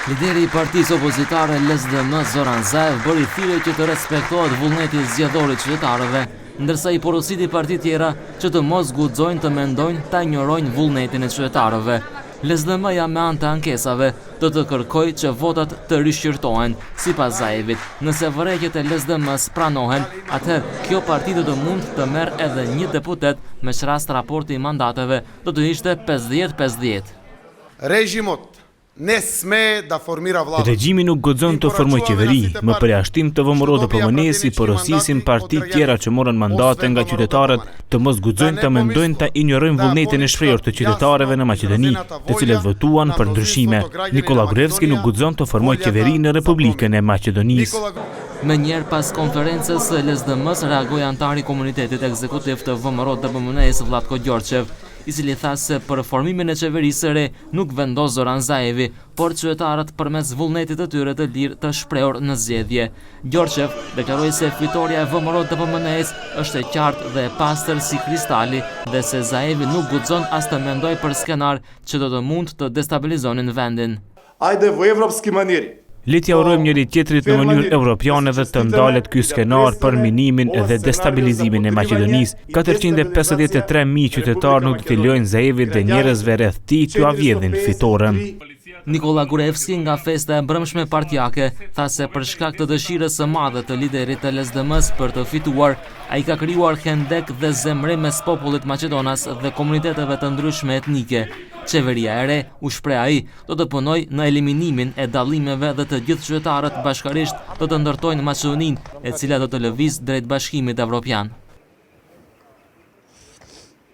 Lideri i partisë opozitare LSDM Zoran Zaev bëri thirrje që të respektohet vullneti zgjedhor i qytetarëve, ndërsa i porositi parti tjera që të mos guxojnë të mendojnë ta injorojnë vullnetin e qytetarëve. LSDM-ja me anë të ankesave do të kërkojë që votat të rishqyrtohen. Sipas Zaevit, nëse vërejtjet e LSDM-s pranohen, atëherë kjo parti do të mund të merr edhe një deputet, me çrast raporti i mandateve do të ishte 50-50. Regjimi nuk guxon të formoj qeveri, më përjashtim të VMRO dhe PMN-si porosisin parti tjera që morën mandate nga qytetarët të mos guxojnë të mendojnë të injorojnë vullnetin e shprehur të qytetarëve në Maqedoni, të cilët votuan për ndryshime. Nikola Gruevski nuk guxon të formoj qeveri në Republikën e Maqedonisë. Me njerë pas konferencës LSDM-s reagoi antari komunitetit ekzekutiv të VMRO dhe PMN-s Vlatko Gjorçev, i cili tha se për formimin e qeverisë së re nuk vendos Zoran Zaevi, por qytetarët përmes vullnetit të tyre të lirë të shprehur në zgjedhje. Gjorçev deklaroi se fitoria e VMRO dhe PMN-s është e qartë dhe e pastër si kristali dhe se Zaevi nuk guxon as të mendojë për skenar që do të mund të destabilizonin vendin. Ajde v evropski maniri. Le t'ja urojmë njëri tjetrit në mënyrë evropiane dhe të ndalet ky skenar për minimin dhe destabilizimin e Maqedonisë. 453.000 qytetarë nuk do t'i lojnë Zaevit dhe njerëzve rreth tij t'u avjedhin fitoren. Nikola Gruevski nga festa e mbrëmshme partijake tha se për shkak të dëshirës së madhe të liderit të LSDM-s për të fituar, ai ka krijuar hendek dhe zemrim mes popullit maqedonas dhe komuniteteve të ndryshme etnike. Qeveria e re, u shpreh ai, do të punojë në eliminimin e dallimeve dhe të gjithë qytetarët bashkërisht do të ndërtojnë Maqedoninë, e cila do të lëvizë drejt Bashkimit Evropian.